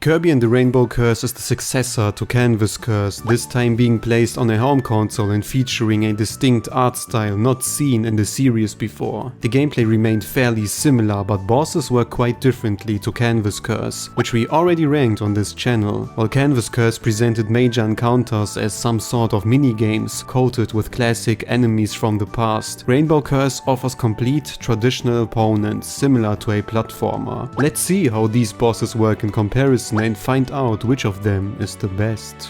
Kirby and the Rainbow Curse is the successor to Canvas Curse, this time being placed on a home console and featuring a distinct art style not seen in the series before. The gameplay remained fairly similar, but bosses work quite differently to Canvas Curse, which we already ranked on this channel. While Canvas Curse presented major encounters as some sort of mini-games coated with classic enemies from the past, Rainbow Curse offers complete traditional opponents similar to a platformer. Let's see how these bosses work in comparison and find out which of them is the best.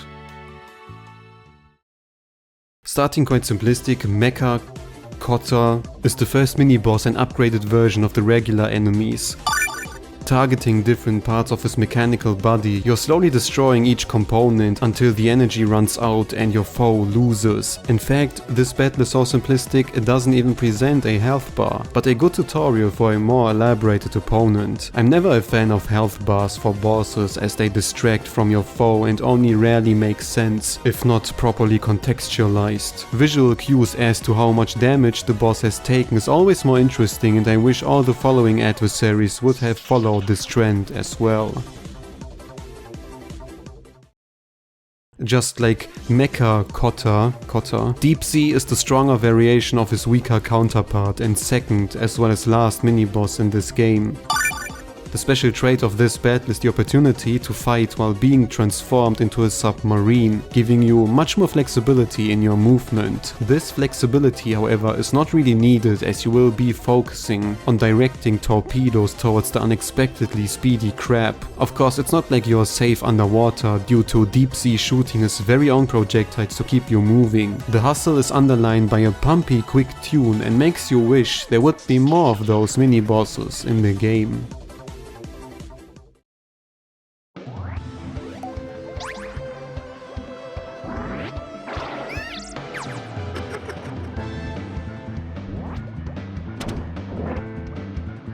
Starting quite simplistic, Mecca Kotra is the first mini-boss and upgraded version of the regular enemies. Targeting different parts of his mechanical body, you're slowly destroying each component until the energy runs out and your foe loses. In fact, this battle is so simplistic it doesn't even present a health bar, but a good tutorial for a more elaborated opponent. I'm never a fan of health bars for bosses as they distract from your foe and only rarely make sense, if not properly contextualized. Visual cues as to how much damage the boss has taken is always more interesting, and I wish all the following adversaries would have followed this trend as well. Just like Mecca Kotra, Deepsea is the stronger variation of his weaker counterpart and second as well as last mini-boss in this game. The special trait of this battle is the opportunity to fight while being transformed into a submarine, giving you much more flexibility in your movement. This flexibility, however, is not really needed as you will be focusing on directing torpedoes towards the unexpectedly speedy crab. Of course, it's not like you're safe underwater due to Deepsea shooting his very own projectiles to keep you moving. The hustle is underlined by a pumpy quick tune and makes you wish there would be more of those mini-bosses in the game.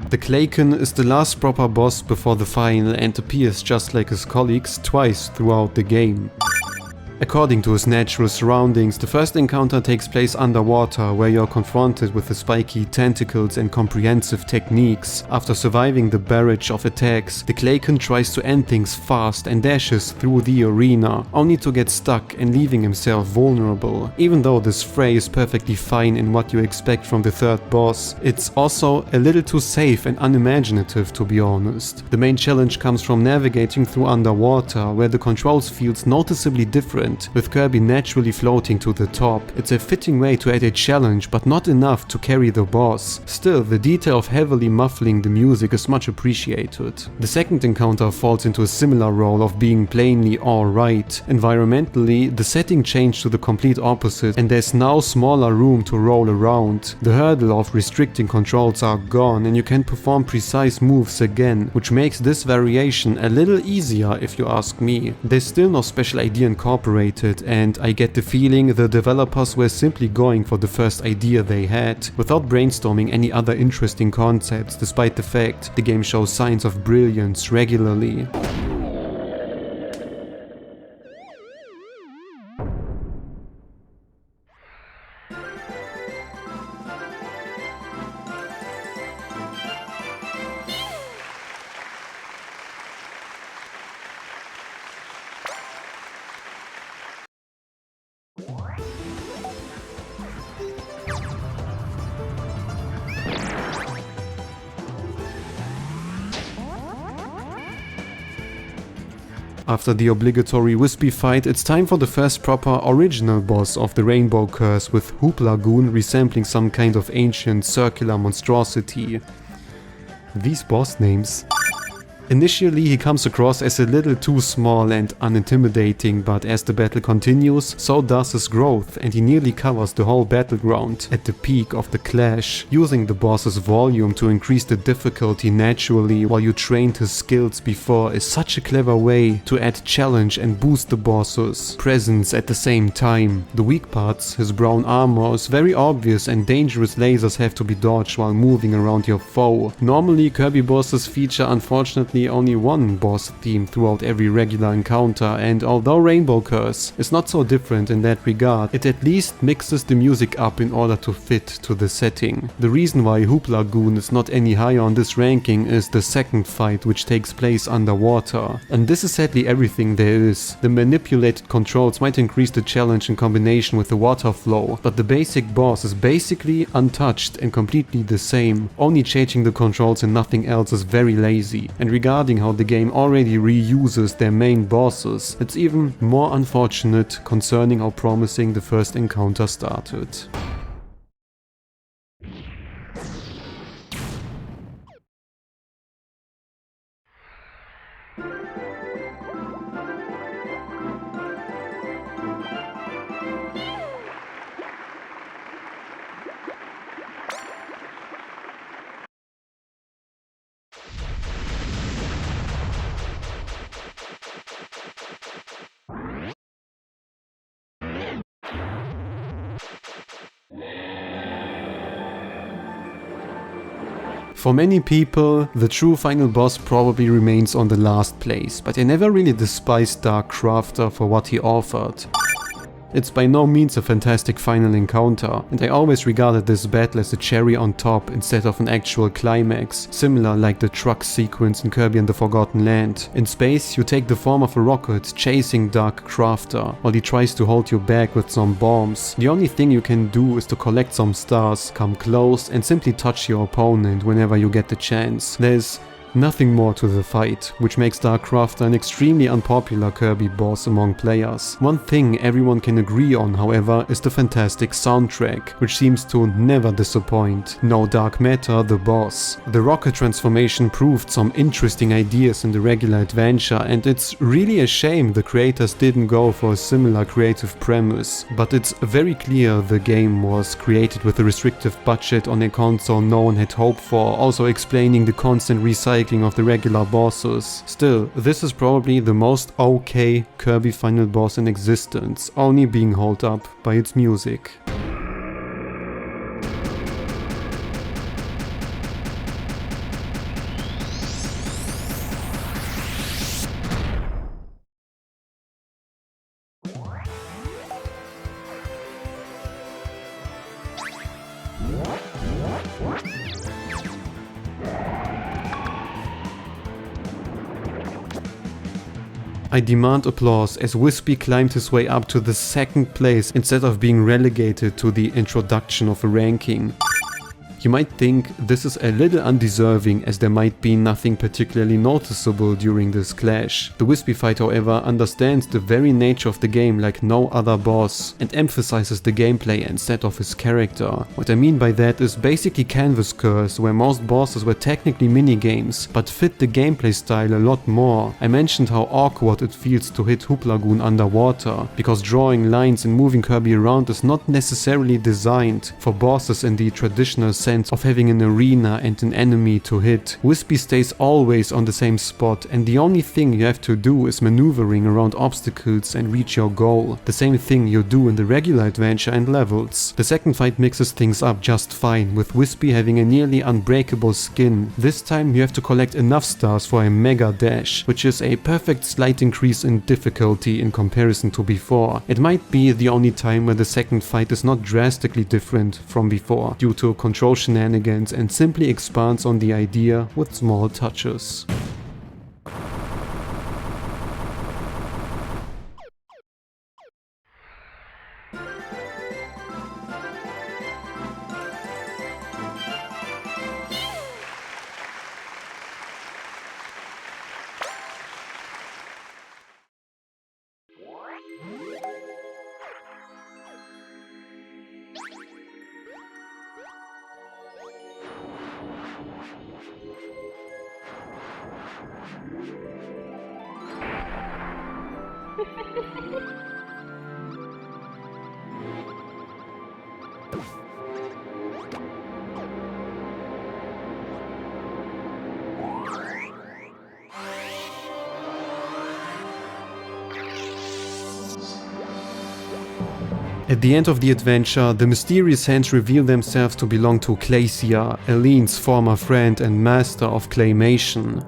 The Clayton is the last proper boss before the final and appears just like his colleagues twice throughout the game. According to his natural surroundings, the first encounter takes place underwater, where you're confronted with the spiky tentacles and comprehensive techniques. After surviving the barrage of attacks, the Clayton tries to end things fast and dashes through the arena, only to get stuck and leaving himself vulnerable. Even though this fray is perfectly fine in what you expect from the third boss, it's also a little too safe and unimaginative, to be honest. The main challenge comes from navigating through underwater, where the controls feels noticeably different, with Kirby naturally floating to the top. It's a fitting way to add a challenge, but not enough to carry the boss. Still, the detail of heavily muffling the music is much appreciated. The second encounter falls into a similar role of being plainly alright. Environmentally, the setting changed to the complete opposite, and there's now smaller room to roll around. The hurdle of restricting controls are gone, and you can perform precise moves again, which makes this variation a little easier if you ask me. There's still no special idea incorporated, and I get the feeling the developers were simply going for the first idea they had, without brainstorming any other interesting concepts, despite the fact the game shows signs of brilliance regularly. After the obligatory Whispy fight, it's time for the first proper original boss of the Rainbow Curse, with Hulagoon resembling some kind of ancient circular monstrosity. These boss names. Initially, he comes across as a little too small and unintimidating, but as the battle continues, so does his growth, and he nearly covers the whole battleground at the peak of the clash. Using the boss's volume to increase the difficulty naturally while you trained his skills before is such a clever way to add challenge and boost the boss's presence at the same time. The weak parts, his brown armor, is very obvious, and dangerous lasers have to be dodged while moving around your foe. Normally, Kirby bosses feature unfortunately currently only one boss theme throughout every regular encounter, and although Rainbow Curse is not so different in that regard, it at least mixes the music up in order to fit to the setting. The reason why Hulagoon is not any higher on this ranking is the second fight, which takes place underwater. And this is sadly everything there is. The manipulated controls might increase the challenge in combination with the water flow, but the basic boss is basically untouched and completely the same. Only changing the controls and nothing else is very lazy. And regarding how the game already reuses their main bosses, it's even more unfortunate concerning how promising the first encounter started. For many people, the true final boss probably remains on the last place, but I never really despised Dark Crafter for what he offered. It's by no means a fantastic final encounter, and I always regarded this battle as a cherry on top instead of an actual climax, similar like the truck sequence in Kirby and the Forgotten Land. In space, you take the form of a rocket chasing Dark Crafter, while he tries to hold you back with some bombs. The only thing you can do is to collect some stars, come close, and simply touch your opponent whenever you get the chance. There's nothing more to the fight, which makes Dark Crafter an extremely unpopular Kirby boss among players. One thing everyone can agree on, however, is the fantastic soundtrack, which seems to never disappoint. No Dark Matter, the boss. The rocket transformation proved some interesting ideas in the regular adventure, and it's really a shame the creators didn't go for a similar creative premise. But it's very clear the game was created with a restrictive budget on a console no one had hoped for, also explaining the constant recycling of the regular bosses. Still, this is probably the most okay Kirby final boss in existence, only being held up by its music. I demand applause as Whispy climbed his way up to the second place instead of being relegated to the introduction of a ranking. You might think this is a little undeserving, as there might be nothing particularly noticeable during this clash. The Whispy fight, however, understands the very nature of the game like no other boss and emphasizes the gameplay instead of his character. What I mean by that is basically Canvas Curse, where most bosses were technically minigames, but fit the gameplay style a lot more. I mentioned how awkward it feels to hit Hulagoon underwater, because drawing lines and moving Kirby around is not necessarily designed for bosses in the traditional sense of having an arena and an enemy to hit. Whispy stays always on the same spot, and the only thing you have to do is maneuvering around obstacles and reach your goal. The same thing you do in the regular adventure and levels. The second fight mixes things up just fine, with Whispy having a nearly unbreakable skin. This time you have to collect enough stars for a mega dash, which is a perfect slight increase in difficulty in comparison to before. It might be the only time where the second fight is not drastically different from before, due to control shenanigans, and simply expands on the idea with small touches. At the end of the adventure, the mysterious hands reveal themselves to belong to Glacier, Aline's former friend and master of claymation.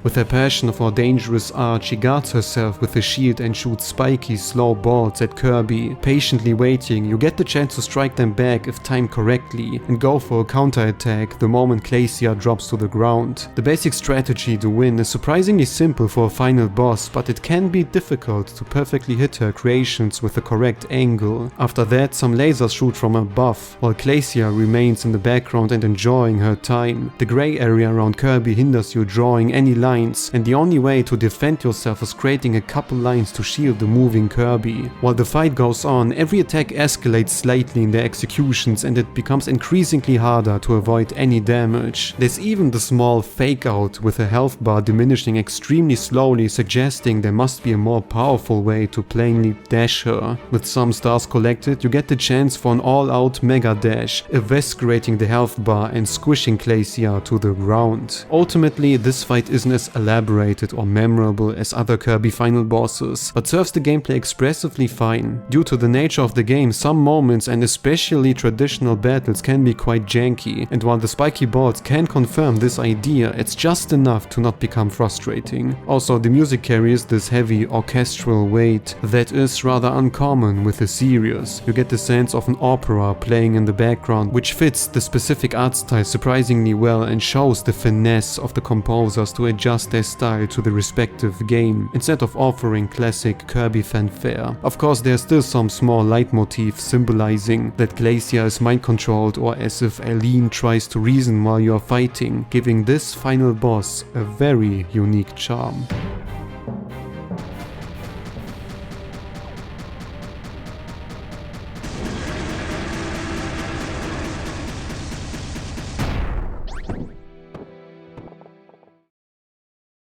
With her passion for dangerous art, she guards herself with a shield and shoots spiky, slow bolts at Kirby. Patiently waiting, you get the chance to strike them back if timed correctly, and go for a counterattack the moment Glacier drops to the ground. The basic strategy to win is surprisingly simple for a final boss, but it can be difficult to perfectly hit her creations with the correct angle. After that, some lasers shoot from above, while Glacier remains in the background and enjoying her time. The grey area around Kirby hinders you drawing any lines, and the only way to defend yourself is creating a couple lines to shield the moving Kirby. While the fight goes on, every attack escalates slightly in their executions, and it becomes increasingly harder to avoid any damage. There's even the small fake out with a health bar diminishing extremely slowly, suggesting there must be a more powerful way to plainly dash her. With some stars collected, you get the chance for an all-out mega dash, eviscerating the health bar and squishing Glacier to the ground. Ultimately, this fight isn't as elaborated or memorable as other Kirby final bosses, but serves the gameplay expressively fine. Due to the nature of the game, some moments and especially traditional battles can be quite janky, and while the spiky balls can confirm this idea, it's just enough to not become frustrating. Also, the music carries this heavy orchestral weight that is rather uncommon with the series. You get the sense of an opera playing in the background, which fits the specific art style surprisingly well and shows the finesse of the composers to adjust their style to the respective game, instead of offering classic Kirby fanfare. Of course, there's still some small leitmotif symbolizing that Glacier is mind-controlled, or as if Eileen tries to reason while you are fighting, giving this final boss a very unique charm.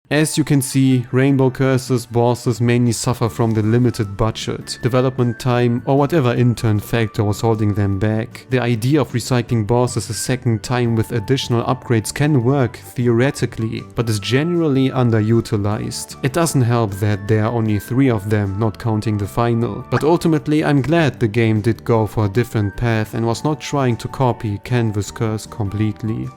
As you can see, Rainbow Curse's bosses mainly suffer from the limited budget, development time, or whatever intern factor was holding them back. The idea of recycling bosses a second time with additional upgrades can work theoretically, but is generally underutilized. It doesn't help that there are only 3 of them, not counting the final. But ultimately, I'm glad the game did go for a different path and was not trying to copy Canvas Curse completely.